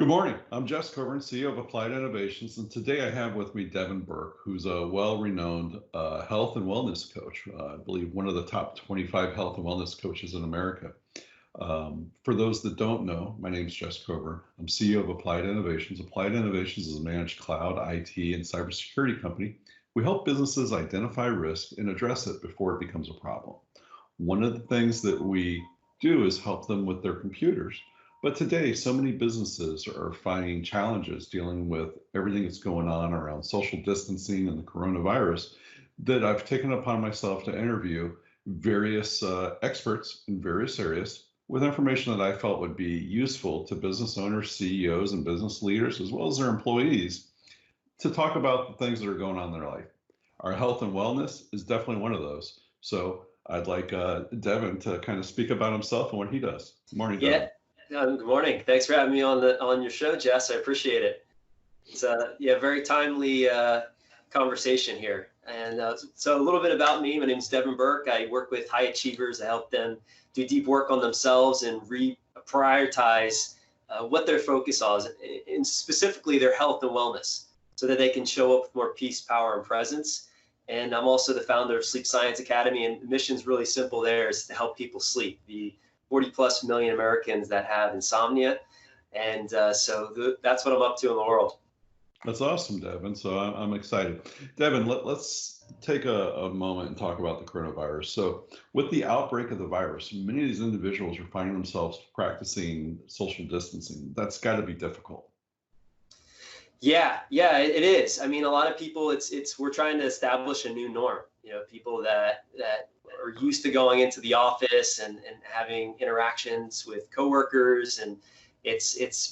morning. I'm Jess Coburn, CEO of Applied Innovations, and today I have with me Devin Burke, who's a well-renowned health and wellness coach. I believe one of the top 25 health and wellness coaches in America. For those that don't know, my name is Jess Coburn. I'm CEO of Applied Innovations. Applied Innovations is a managed cloud, IT, and cybersecurity company. We help businesses identify risk and address it before it becomes a problem. One of the things that we do is help them with their computers. But today, so many businesses are finding challenges dealing with everything that's going on around social distancing and the coronavirus that I've taken upon myself to interview various experts in various areas with information that I felt would be useful to business owners, CEOs, and business leaders, as well as their employees, to talk about the things that are going on in their life. Our health and wellness is definitely one of those. So I'd like Devin to kind of speak about himself and what he does. Good morning, Devin. Good morning. Thanks for having me on your show, Jess. I appreciate it. It's a very timely conversation here. And so a little bit about me. My name is Devin Burke. I work with high achievers. I help them do deep work on themselves and prioritize what their focus on is, and specifically their health and wellness, so that they can show up with more peace, power, and presence. And I'm also the founder of Sleep Science Academy, and the mission's really simple there, is to help people sleep. The 40+ million Americans that have insomnia. And so that's what I'm up to in the world. That's awesome, Devin. So I'm excited. Devin, let's take a moment and talk about the coronavirus. So with the outbreak of the virus, many of these individuals are finding themselves practicing social distancing. That's got to be difficult. Yeah, it is. I mean, a lot of people, we're trying to establish a new norm. People that are used to going into the office and having interactions with coworkers, and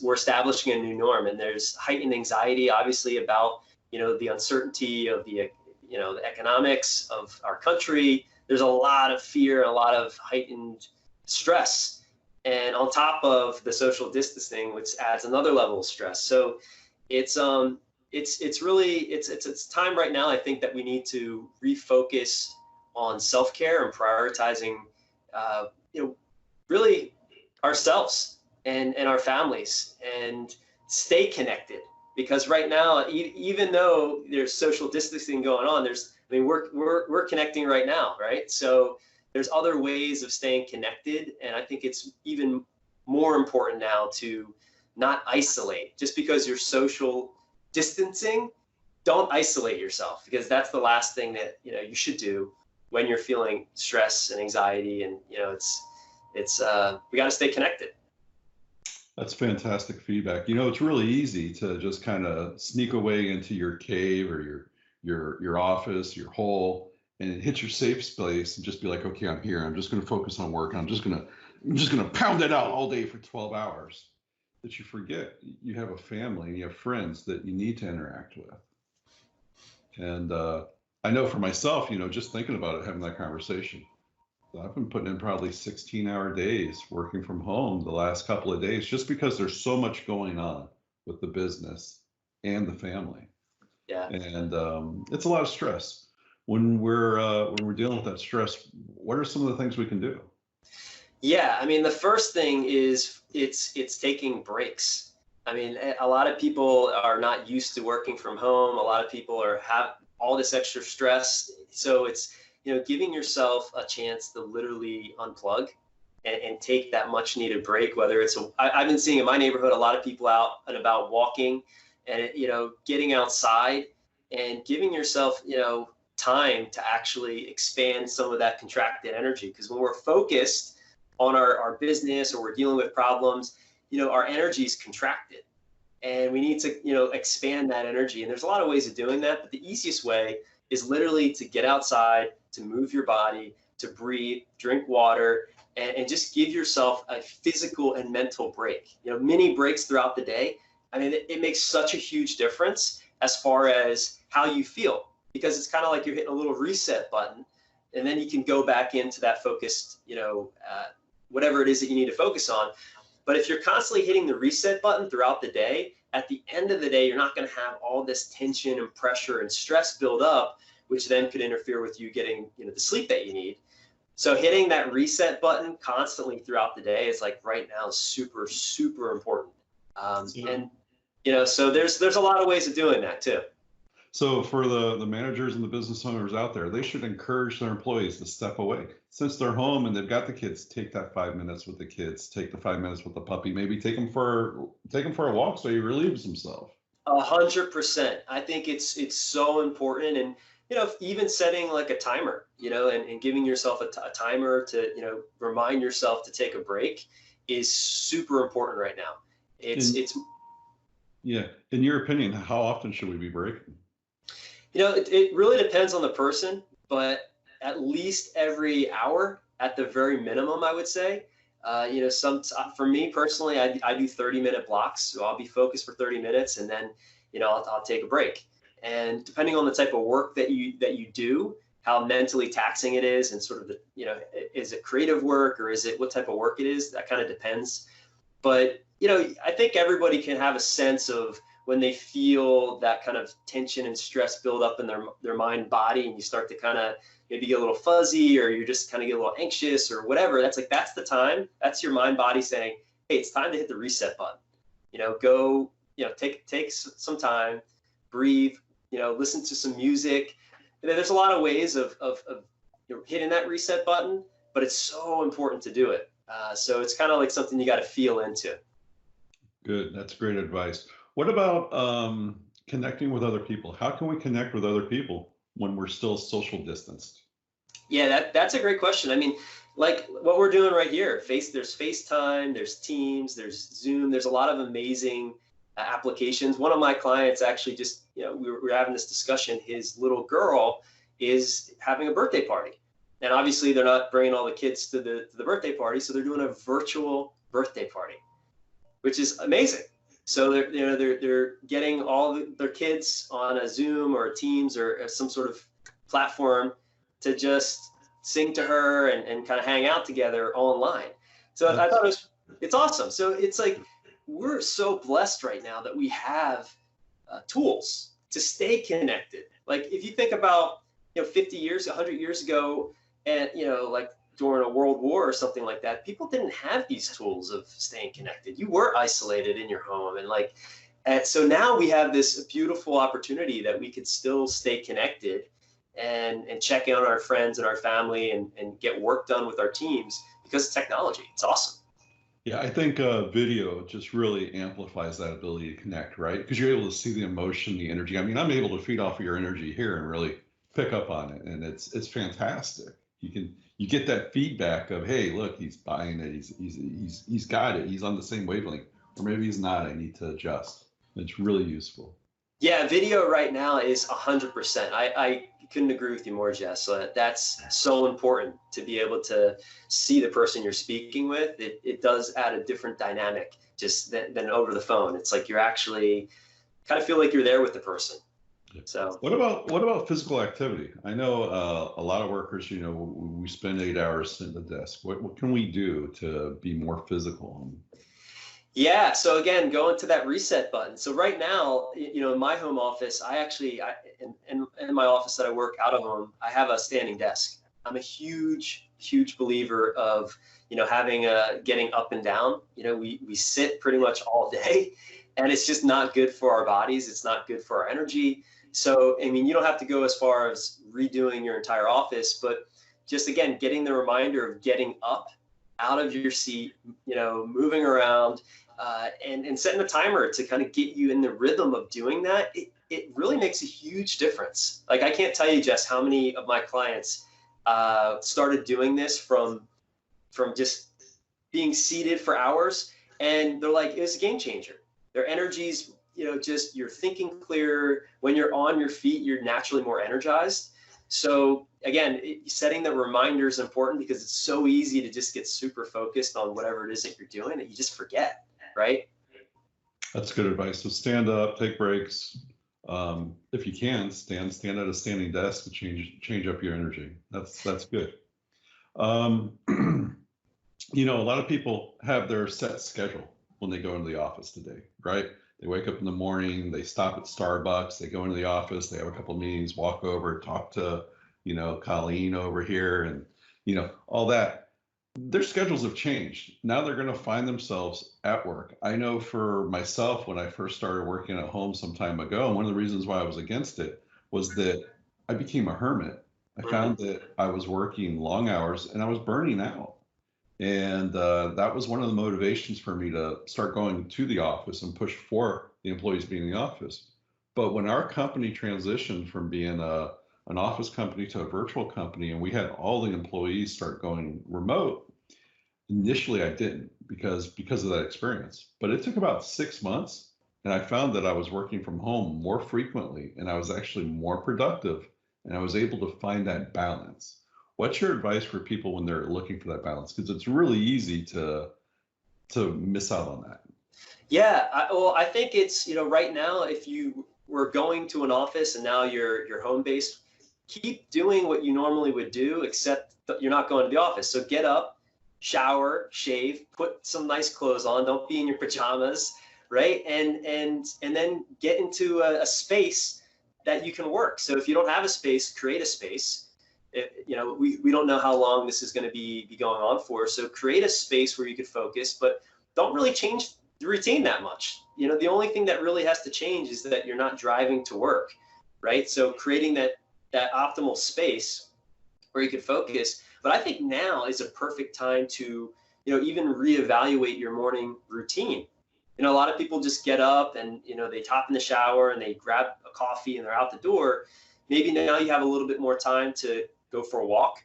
we're establishing a new norm. And there's heightened anxiety, obviously, about the uncertainty of the economics of our country. There's a lot of fear, a lot of heightened stress, and on top of the social distancing, which adds another level of stress. So it's time right now, I think, that we need to refocus on self-care and prioritizing, really ourselves and our families, and stay connected. Because right now, even though there's social distancing going on, we're connecting right now, right? So there's other ways of staying connected, and I think it's even more important now to not isolate. Just because you're social distancing, don't isolate yourself, because that's the last thing that you should do when you're feeling stress and anxiety. And we got to stay connected. That's fantastic feedback. It's really easy to just kind of sneak away into your cave or your office, your hole, and hit your safe space and just be like, okay, I'm here. I'm just going to focus on work. I'm just going to pound it out all day for 12 hours. That you forget you have a family and you have friends that you need to interact with. And I know for myself, just thinking about it, having that conversation, I've been putting in probably 16-hour days working from home the last couple of days, just because there's so much going on with the business and the family. Yeah. And it's a lot of stress. When we're dealing with that stress, what are some of the things we can do? Yeah, I mean, the first thing is it's taking breaks. I mean, a lot of people are not used to working from home. A lot of people have all this extra stress. So it's, giving yourself a chance to literally unplug and take that much needed break, whether I've been seeing in my neighborhood, a lot of people out and about walking and, getting outside and giving yourself, time to actually expand some of that contracted energy. Because when we're focused on our business, or we're dealing with problems, our energy is contracted, and we need to, expand that energy. And there's a lot of ways of doing that, but the easiest way is literally to get outside, to move your body, to breathe, drink water, and just give yourself a physical and mental break. Mini breaks throughout the day. I mean, it makes such a huge difference as far as how you feel, because it's kind of like you're hitting a little reset button, and then you can go back into that focused, whatever it is that you need to focus on. But if you're constantly hitting the reset button throughout the day, at the end of the day, you're not going to have all this tension and pressure and stress build up, which then could interfere with you getting, the sleep that you need. So hitting that reset button constantly throughout the day is, like, right now, super, super important. And so there's a lot of ways of doing that too. So for the managers and the business owners out there, they should encourage their employees to step away. Since they're home and they've got the kids, take that 5 minutes with the kids, take the 5 minutes with the puppy, maybe take them for a walk so he relieves himself. 100%. I think it's so important. And, even setting like a timer, and giving yourself a timer to, remind yourself to take a break is super important right now. Yeah. In your opinion, how often should we be breaking? It really depends on the person, but at least every hour at the very minimum, I would say. For me personally, I do 30-minute blocks. So I'll be focused for 30 minutes and then, I'll take a break. And depending on the type of work that you do, how mentally taxing it is, and sort of is it creative work or is it what type of work it is? That kind of depends. But, I think everybody can have a sense of when they feel that kind of tension and stress build up in their mind, body, and you start to kind of maybe get a little fuzzy, or you just kind of get a little anxious or whatever. That's the time. That's your mind, body saying, hey, it's time to hit the reset button. Go, take some time, breathe, listen to some music. And there's a lot of ways of hitting that reset button, but it's so important to do it. So it's kind of like something you got to feel into. Good. That's great advice. What about connecting with other people? How can we connect with other people when we're still social distanced? Yeah, that's a great question. I mean, like what we're doing right here, there's FaceTime, there's Teams, there's Zoom, there's a lot of amazing applications. One of my clients actually just, we were having this discussion. His little girl is having a birthday party. And obviously they're not bringing all the kids to the birthday party. So they're doing a virtual birthday party, which is amazing. So they're getting all their kids on a Zoom or a Teams or some sort of platform to just sing to her and kind of hang out together online. So I thought it's awesome. So it's like, we're so blessed right now that we have tools to stay connected. Like if you think about, 50 years, 100 years ago, and, like during a world war or something like that, people didn't have these tools of staying connected. You were isolated in your home. And so now we have this beautiful opportunity that we could still stay connected and check in on our friends and our family and get work done with our teams because of technology. It's awesome. Yeah, I think video just really amplifies that ability to connect, right? Because you're able to see the emotion, the energy. I mean, I'm able to feed off of your energy here and really pick up on it, and it's fantastic. You get that feedback of, hey, look, he's buying it, he's got it, he's on the same wavelength, or maybe he's not. I need to adjust. It's really useful. Yeah, video right now is 100%. I couldn't agree with you more, Jess. So that's so important to be able to see the person you're speaking with. It does add a different dynamic just than over the phone. It's like you're actually kind of feel like you're there with the person. So what about physical activity? I know a lot of workers, we spend 8 hours at the desk. What can we do to be more physical? Yeah. So again, going to that reset button. So right now, in my home office, in my office that I work out of home, I have a standing desk. I'm a huge believer of, getting up and down. We sit pretty much all day, and it's just not good for our bodies. It's not good for our energy. So, I mean, you don't have to go as far as redoing your entire office, but just again, getting the reminder of getting up out of your seat, moving around, and setting a timer to kind of get you in the rhythm of doing that. It really makes a huge difference. Like, I can't tell you, Jess, how many of my clients started doing this from just being seated for hours, and they're like, it was a game changer. Their energy's, just you're thinking clearer. When you're on your feet, you're naturally more energized. So again, setting the reminder is important because it's so easy to just get super focused on whatever it is that you're doing that you just forget, right? That's good advice. So stand up, take breaks. If you can, stand at a standing desk to change up your energy. That's good. A lot of people have their set schedule when they go into the office today, right? They wake up in the morning, they stop at Starbucks, they go into the office, they have a couple of meetings, walk over, talk to, Colleen over here, and, all that. their schedules have changed. Now they're going to find themselves at work. I know for myself, when I first started working at home some time ago, and one of the reasons why I was against it was that I became a hermit. I Mhm. found that I was working long hours and I was burning out. And that was one of the motivations for me to start going to the office and push for the employees being in the office. But when our company transitioned from being an office company to a virtual company, and we had all the employees start going remote, initially I didn't because of that experience. But it took about 6 months, and I found that I was working from home more frequently, and I was actually more productive, and I was able to find that balance. What's your advice for people when they're looking for that balance? Because it's really easy to miss out on that. Yeah, well, I think it's, right now, if you were going to an office and now you're home based, keep doing what you normally would do, except that you're not going to the office. So get up, shower, shave, put some nice clothes on. Don't be in your pajamas, right? And then get into a space that you can work. So if you don't have a space, create a space. We don't know how long this is going to be going on for. So create a space where you could focus, but don't really change the routine that much. The only thing that really has to change is that you're not driving to work, right? So creating that optimal space where you could focus. But I think now is a perfect time to, even reevaluate your morning routine. A lot of people just get up and, they hop in the shower and they grab a coffee and they're out the door. Maybe now you have a little bit more time to go for a walk,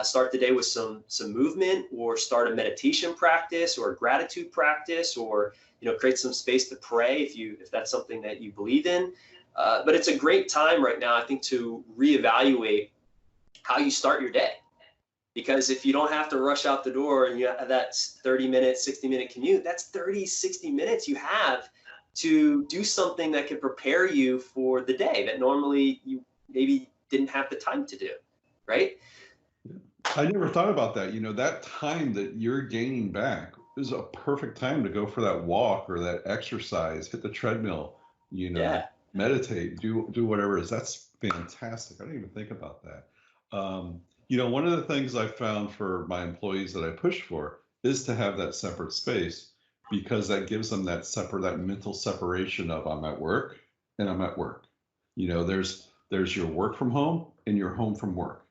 start the day with some movement, or start a meditation practice or a gratitude practice, or create some space to pray if that's something that you believe in. But it's a great time right now, I think, to reevaluate how you start your day. Because if you don't have to rush out the door and you have that 30-minute, 60-minute commute, that's 30, 60 minutes you have to do something that can prepare you for the day that normally you maybe didn't have the time to do, right? I never thought about that. That time that you're gaining back is a perfect time to go for that walk or that exercise, hit the treadmill, Yeah. meditate, do whatever it is. That's fantastic. I didn't even think about that. One of the things I found for my employees that I push for is to have that separate space, because that gives them that mental separation of I'm at work and I'm at work. There's your work from home and your home from work.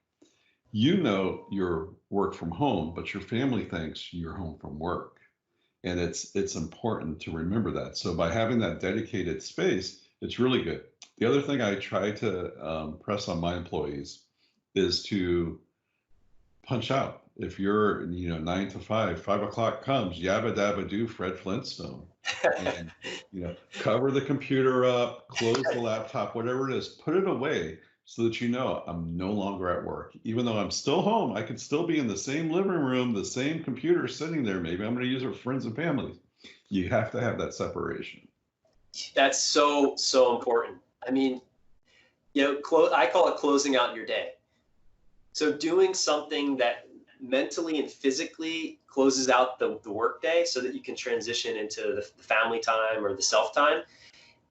Your work from home, but your family thinks you're home from work. And it's important to remember that. So by having that dedicated space, it's really good. The other thing I try to press on my employees is to punch out. If you're, 9 to 5, 5 o'clock comes, yabba dabba do, Fred Flintstone. And, cover the computer up, close the laptop, whatever it is, put it away so that I'm no longer at work. Even though I'm still home, I could still be in the same living room, the same computer sitting there. Maybe I'm going to use it for friends and family. You have to have that separation. That's so important. I mean, I call it closing out your day. So doing something that mentally and physically closes out the work day so that you can transition into the family time or the self time.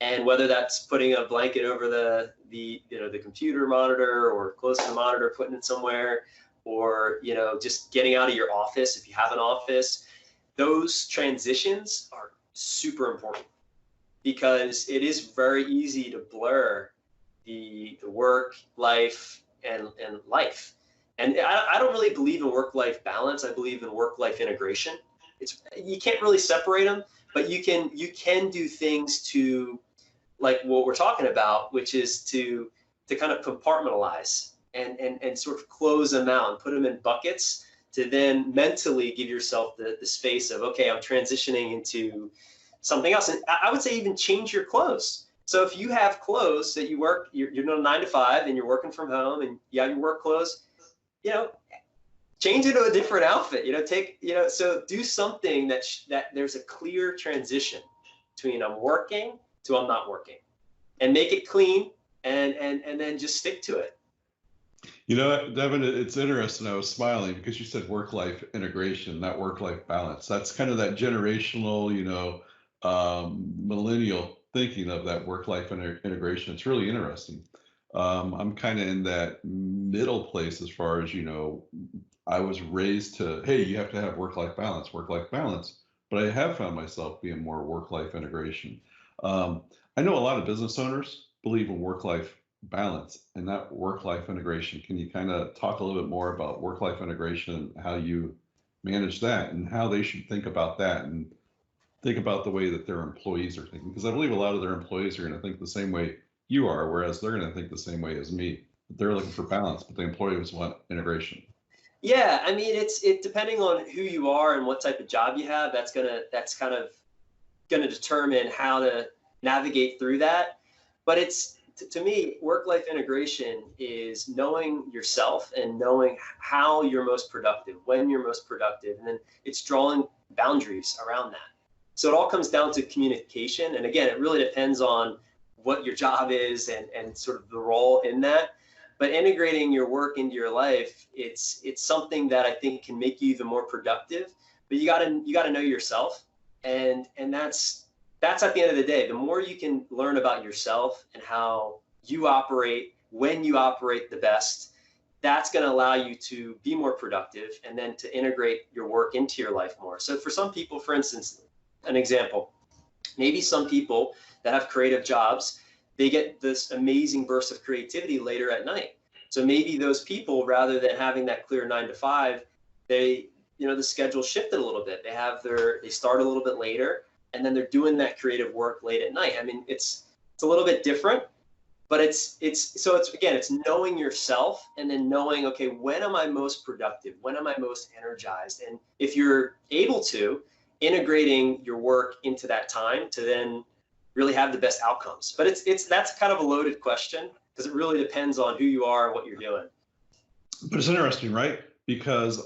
And whether that's putting a blanket over the computer monitor, or closing the monitor, putting it somewhere, or just getting out of your office if you have an office, those transitions are super important, because it is very easy to blur the work life and life. And I don't really believe in work-life balance. I believe in work-life integration. You can't really separate them, but you can do things to, like what we're talking about, which is to kind of compartmentalize and sort of close them out and put them in buckets, to then mentally give yourself the space of, okay, I'm transitioning into something else. And I would say even change your clothes. So if you have clothes that you're doing 9 to 5 and you're working from home and you have your work clothes, change it to a different outfit. So do something that there's a clear transition between I'm working to I'm not working, and make it clean, and then just stick to it. Devin, it's interesting. I was smiling because you said work-life integration, not work-life balance. That's kind of that generational, millennial thinking of that work-life integration. It's really interesting. I'm kind of in that middle place as far as, I was raised to, hey, you have to have work-life balance, work-life balance. But I have found myself being more work-life integration. Um, I know a lot of business owners believe in work-life balance and not work-life integration. Can you kind of talk a little bit more about work-life integration and how you manage that and how they should think about that and think about the way that their employees are thinking? Because I believe a lot of their employees are going to think the same way you are, whereas they're going to think the same way as me. They're looking for balance, but the employees want integration. Yeah, I mean, it depending on who you are and what type of job you have, that's kind of gonna determine how to navigate through that. But it's to me, work-life integration is knowing yourself and knowing how you're most productive, when you're most productive, and then it's drawing boundaries around that. So it all comes down to communication. And again, it really depends on what your job is and sort of the role in that. But integrating your work into your life, it's something that I think can make you even more productive. But you gotta know yourself, and that's at the end of the day. The more you can learn about yourself and how you operate, when you operate the best, that's going to allow you to be more productive and then to integrate your work into your life more. So for some people, for instance, an example, maybe some people that have creative jobs, they get this amazing burst of creativity later at night. So maybe those people, rather than having that clear 9 to 5, they, the schedule shifted a little bit. They start a little bit later, and then they're doing that creative work late at night. I mean, it's a little bit different, but it's knowing yourself and then knowing, okay, when am I most productive? When am I most energized? And if you're able to, integrating your work into that time to then really have the best outcomes. But that's kind of a loaded question because it really depends on who you are and what you're doing. But it's interesting, right? Because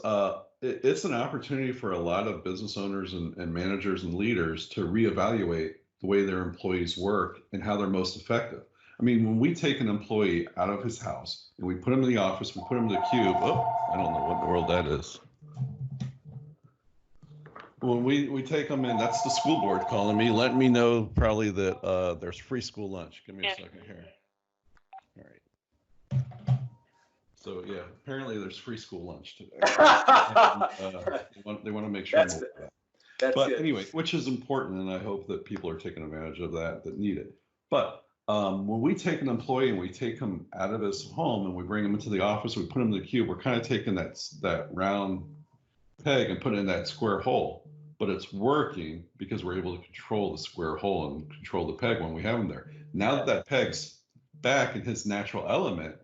it's an opportunity for a lot of business owners and managers and leaders to reevaluate the way their employees work and how they're most effective. I mean, when we take an employee out of his house and we put him in the office, we put him in the cube. Oh, I don't know what in the world that is. When we take them in, that's the school board calling me, letting me know probably that there's free school lunch. Give me a second here. All right. So yeah, apparently there's free school lunch today. They want to make sure. That's but good. Anyway, which is important, and I hope that people are taking advantage of that need it. But when we take an employee and we take him out of his home and we bring him into the office, we put him in the cube, we're kind of taking that round peg and putting it in that square hole. But it's working because we're able to control the square hole and control the peg when we have him there. Now that that peg's back in his natural element,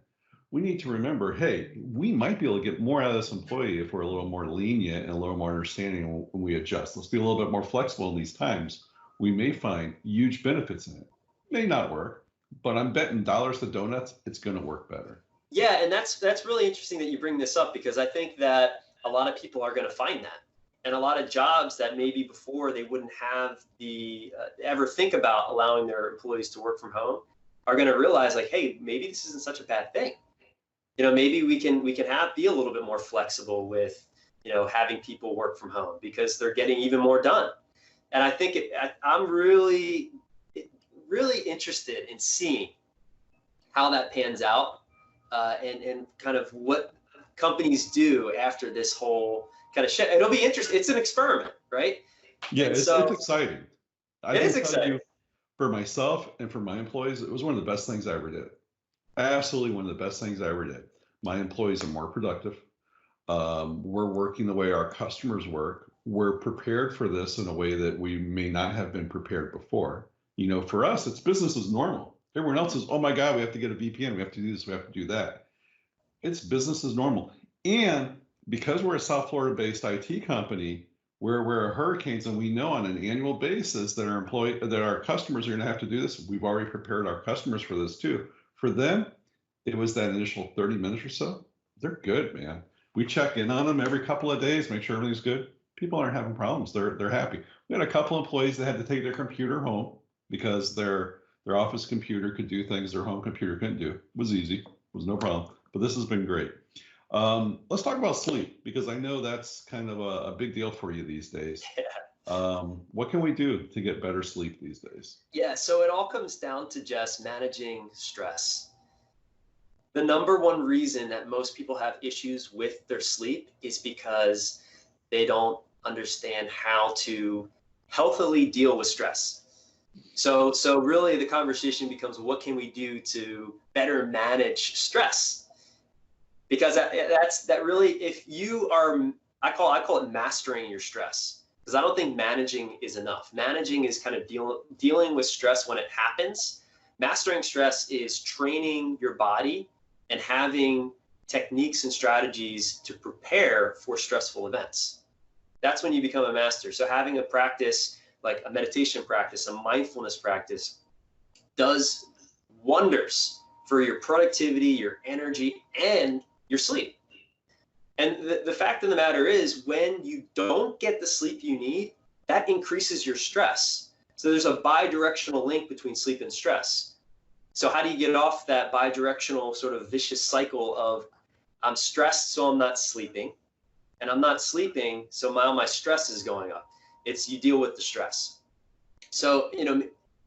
we need to remember, hey, we might be able to get more out of this employee if we're a little more lenient and a little more understanding when we adjust. Let's be a little bit more flexible in these times. We may find huge benefits in it. May not work, but I'm betting dollars to donuts, it's going to work better. Yeah, and that's really interesting that you bring this up because I think that a lot of people are going to find that. And a lot of jobs that maybe before they wouldn't have the ever think about allowing their employees to work from home are going to realize like, hey, maybe this isn't such a bad thing. Maybe we can be a little bit more flexible with, having people work from home because they're getting even more done. And I think I'm really interested in seeing how that pans out and kind of what companies do after this whole kind of shit. It'll be interesting. It's an experiment, right? Yeah, it's exciting. It is exciting. For myself and for my employees, it was one of the best things I ever did. Absolutely one of the best things I ever did. My employees are more productive. We're working the way our customers work. We're prepared for this in a way that we may not have been prepared before. For us, it's business as normal. Everyone else is, oh my God, we have to get a VPN. We have to do this. We have to do that. It's business as normal. And because we're a South Florida-based IT company, we're aware of hurricanes, and we know on an annual basis that our customers are going to have to do this. We've already prepared our customers for this too. For them, it was that initial 30 minutes or so. They're good, man. We check in on them every couple of days, make sure everything's good. People aren't having problems. They're happy. We had a couple employees that had to take their computer home because their office computer could do things their home computer couldn't do. It was easy. It was no problem. But this has been great. Let's talk about sleep, because I know that's kind of a big deal for you these days. Yeah. What can we do to get better sleep these days? Yeah, so it all comes down to just managing stress. the number one reason that most people have issues with their sleep is because they don't understand how to healthily deal with stress. So really the conversation becomes, what can we do to better manage stress? Because that really, if you are, I call it mastering your stress, because I don't think managing is enough. Managing is kind of dealing with stress when it happens. Mastering stress is training your body and having techniques and strategies to prepare for stressful events. That's when you become a master. So having a practice like a meditation practice, a mindfulness practice, does wonders for your productivity, your energy, and your sleep. And the fact of the matter is, when you don't get the sleep you need, that increases your stress. So there's a bi-directional link between sleep and stress. So how do you get off that bi-directional sort of vicious cycle of, I'm stressed, so I'm not sleeping, and I'm not sleeping, so my stress is going up? It's, you deal with the stress. So,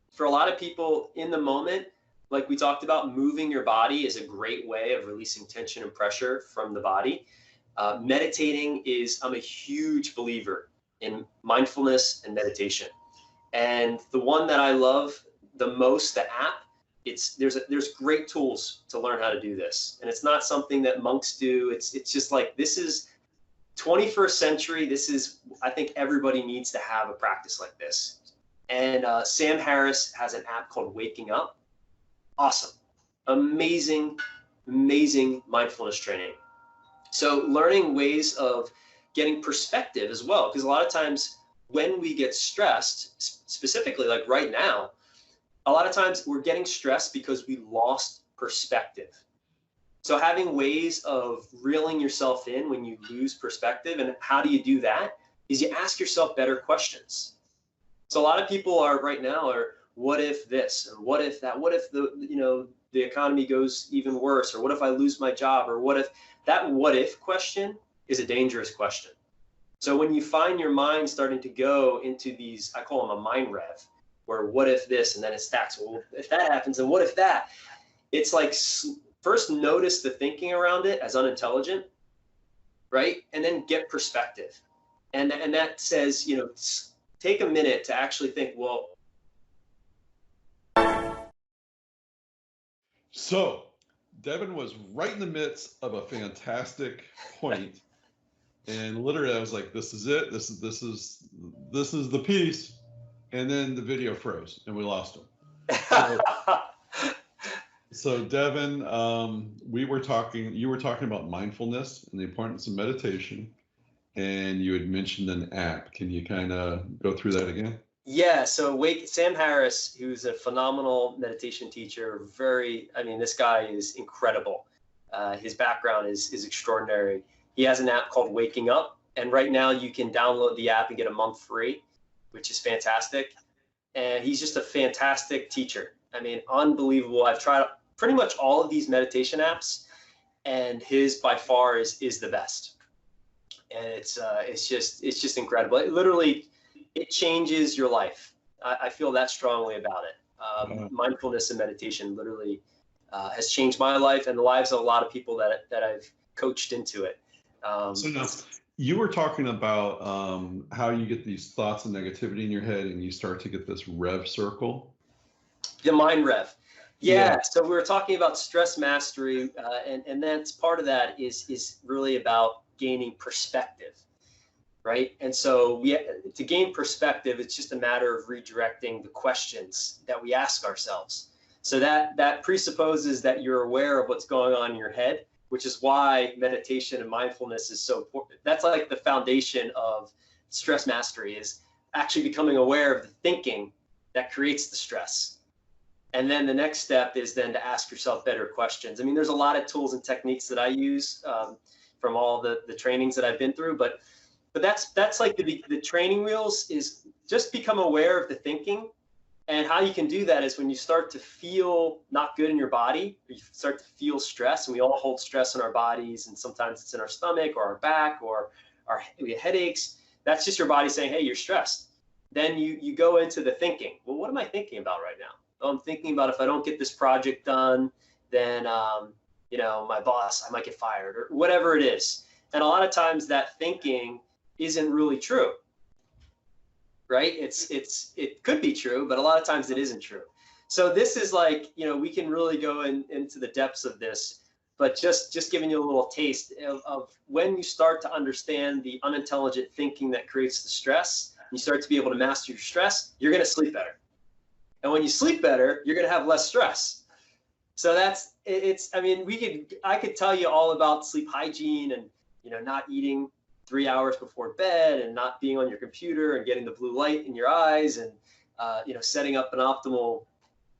for a lot of people in the moment, like we talked about, moving your body is a great way of releasing tension and pressure from the body. Meditating is, I'm a huge believer in mindfulness and meditation. And the one that I love the most, the app, there's great tools to learn how to do this. And it's not something that monks do. It's just like, this is 21st century. This is, I think everybody needs to have a practice like this. And Sam Harris has an app called Waking Up. Awesome. Amazing mindfulness training. So learning ways of getting perspective as well, because a lot of times when we get stressed, specifically like right now, a lot of times we're getting stressed because we lost perspective. So having ways of reeling yourself in when you lose perspective, and how do you do that, is you ask yourself better questions. So a lot of people are right now are, what if this, or what if that, what if the economy goes even worse, or what if I lose my job, or what if that what if question is a dangerous question. So when you find your mind starting to go into these, I call them a mind rev, where what if this, and then it stacks, well, if that happens, and what if that? It's like, first notice the thinking around it as unintelligent, right? And then get perspective. And that says, take a minute to actually think, well. So Devin was right in the midst of a fantastic point. And literally I was like, this is it. This is the piece. And then the video froze and we lost him. So Devin, you were talking about mindfulness and the importance of meditation, and you had mentioned an app. Can you kind of go through that again? Yeah, so Sam Harris, who's a phenomenal meditation teacher, this guy is incredible. His background is extraordinary. He has an app called Waking Up, and right now you can download the app and get a month free, which is fantastic. And he's just a fantastic teacher. Unbelievable. I've tried pretty much all of these meditation apps, and his by far is the best. And it's just incredible. It changes your life. I feel that strongly about it. Mindfulness and meditation literally has changed my life and the lives of a lot of people that I've coached into it. So now, you were talking about how you get these thoughts and negativity in your head and you start to get this rev circle. The mind rev. Yeah. So we were talking about stress mastery, and that's part of that is really about gaining perspective, right? And so to gain perspective, it's just a matter of redirecting the questions that we ask ourselves. So that presupposes that you're aware of what's going on in your head, which is why meditation and mindfulness is so important. That's like the foundation of stress mastery, is actually becoming aware of the thinking that creates the stress. And then the next step is then to ask yourself better questions. There's a lot of tools and techniques that I use from all the trainings that I've been through, but that's like the training wheels is just become aware of the thinking. And how you can do that is when you start to feel not good in your body, or you start to feel stress, and we all hold stress in our bodies, and sometimes it's in our stomach or our back or we have headaches. That's just your body saying, hey, you're stressed. Then you go into the thinking. Well, what am I thinking about right now? Oh, I'm thinking about if I don't get this project done, then my boss, I might get fired, or whatever it is. And a lot of times that thinking isn't really true, right? It could be true, but a lot of times it isn't true. So this is like, we can really go into the depths of this, but just giving you a little taste of when you start to understand the unintelligent thinking that creates the stress, you start to be able to master your stress, you're going to sleep better. And when you sleep better, you're going to have less stress. So I could tell you all about sleep hygiene and, not eating 3 hours before bed and not being on your computer and getting the blue light in your eyes and, setting up an optimal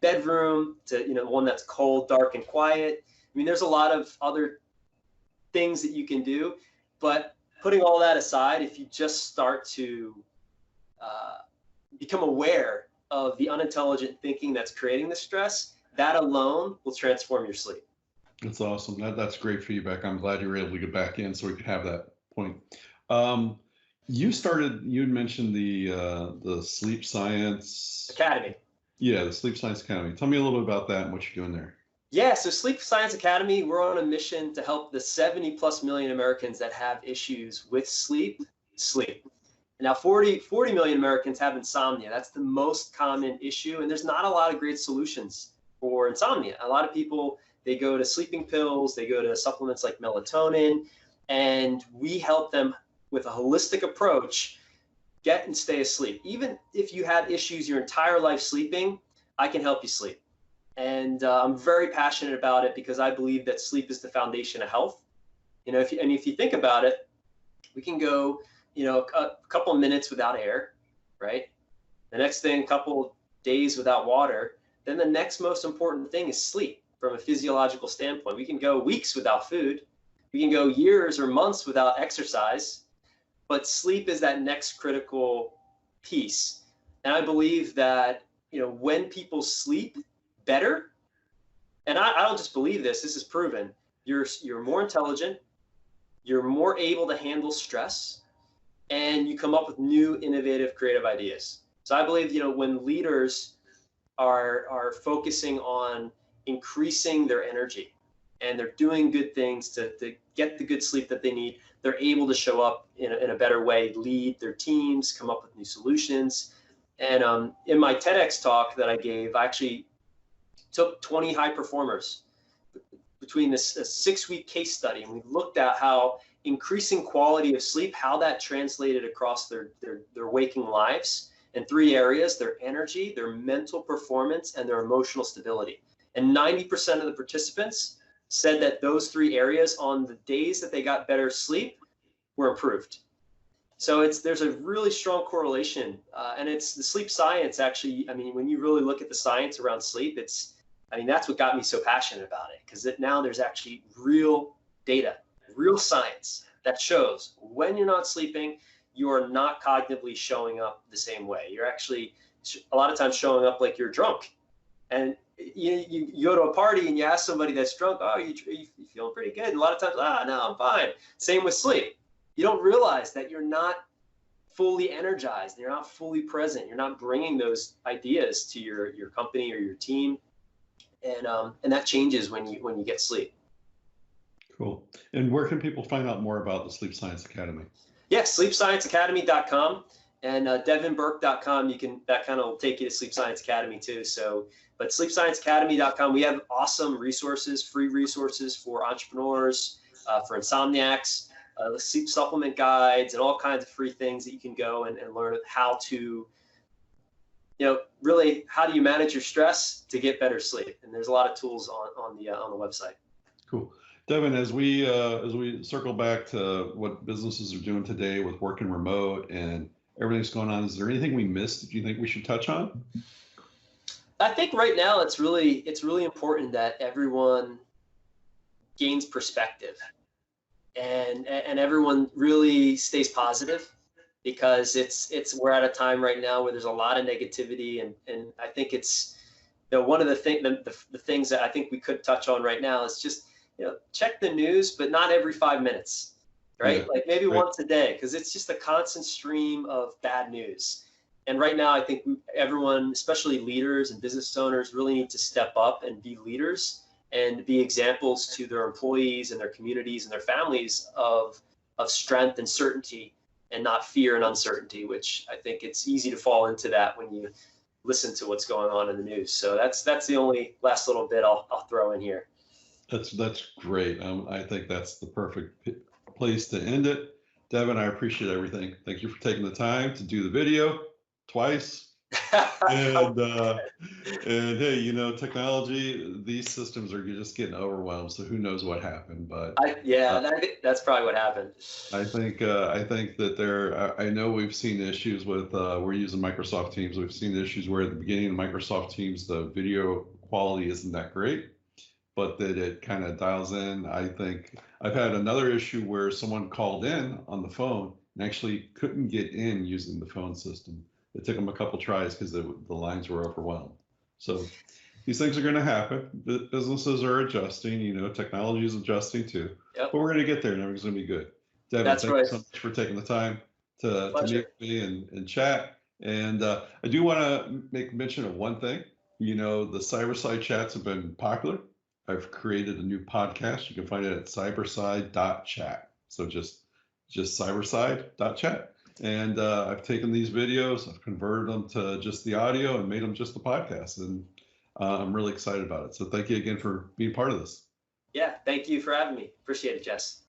bedroom to, one that's cold, dark, and quiet. I mean, there's a lot of other things that you can do, but putting all that aside, if you just start to become aware of the unintelligent thinking that's creating the stress, that alone will transform your sleep. That's awesome. That's great feedback. I'm glad you were able to get back in so we could have that point. You had mentioned the Sleep Science Academy. Yeah, the Sleep Science Academy. Tell me a little bit about that and what you're doing there. Yeah, so Sleep Science Academy, we're on a mission to help the 70+ million Americans that have issues with sleep. Now, 40 million Americans have insomnia. That's the most common issue, and there's not a lot of great solutions for insomnia. A lot of people, they go to sleeping pills, they go to supplements like melatonin, and we help them with a holistic approach get and stay asleep. Even if you had issues your entire life sleeping, I can help you sleep. And I'm very passionate about it because I believe that sleep is the foundation of health. If you think about it, we can go, a couple of minutes without air, right? The next thing, a couple days without water. Then the next most important thing is sleep from a physiological standpoint. We can go weeks without food. We can go years or months without exercise. But sleep is that next critical piece. And I believe that, when people sleep better, and I don't just believe this is proven, you're more intelligent, you're more able to handle stress, and you come up with new, innovative, creative ideas. So I believe, when leaders are focusing on increasing their energy and they're doing good things to get the good sleep that they need, they're able to show up in a better way, lead their teams, come up with new solutions. And in my TEDx talk that I gave, I actually took 20 high performers between this 6-week case study, and we looked at how increasing quality of sleep, how that translated across their waking lives in 3 areas: their energy, their mental performance, and their emotional stability. And 90% of the participants said that those 3 areas on the days that they got better sleep were improved. So there's a really strong correlation, and it's the sleep science. Actually, I mean, when you really look at the science around sleep, that's what got me so passionate about it, because now there's actually real data, real science that shows when you're not sleeping, you are not cognitively showing up the same way. You're actually a lot of times showing up like you're drunk. And you go to a party and you ask somebody that's drunk, oh, you feeling pretty good? And a lot of times, no, I'm fine. Same with sleep. You don't realize that you're not fully energized. You're not fully present. You're not bringing those ideas to your company or your team. And that changes when you get sleep. Cool. And where can people find out more about the Sleep Science Academy? Yeah, sleepscienceacademy.com and devinburke.com. That kind of will take you to Sleep Science Academy too. But sleepscienceacademy.com, we have awesome resources, free resources for entrepreneurs, for insomniacs, sleep supplement guides, and all kinds of free things that you can go and learn how to, really, how do you manage your stress to get better sleep? And there's a lot of tools on the website. Cool. Devin, as we circle back to what businesses are doing today with working remote and everything's going on, is there anything we missed that you think we should touch on? I think right now it's really important that everyone gains perspective and everyone really stays positive, because we're at a time right now where there's a lot of negativity, and I think it's one of the things that I think we could touch on right now is just check the news, but not every 5 minutes, right? Yeah, like maybe once a day, because it's just a constant stream of bad news. And right now, I think everyone, especially leaders and business owners, really need to step up and be leaders and be examples to their employees and their communities and their families of strength and certainty, and not fear and uncertainty, which I think it's easy to fall into that when you listen to what's going on in the news. So that's the only last little bit I'll throw in here. That's great. I think that's the perfect place to end it. Devin, I appreciate everything. Thank you for taking the time to do the video twice. And hey, you know, technology, these systems are just getting overwhelmed. So who knows what happened? But that's probably what happened. I think that I know we've seen issues with we're using Microsoft Teams. We've seen issues where at the beginning of Microsoft Teams, the video quality isn't that great, but that it kind of dials in. I think I've had another issue where someone called in on the phone and actually couldn't get in using the phone system. It took them a couple tries because the lines were overwhelmed. So these things are going to happen. Businesses are adjusting, you know, technology is adjusting too. Yep. But we're going to get there and everything's going to be good. Devin, That's thank right. you so much for taking the time to meet with me and chat. And I do want to make mention of one thing. You know, the Cyberside chats have been popular. I've created a new podcast. You can find it at cyberside.chat. So just cyberside.chat. And I've taken these videos, I've converted them to just the audio and made them just the podcast. And I'm really excited about it. So thank you again for being part of this. Yeah, thank you for having me. Appreciate it, Jess.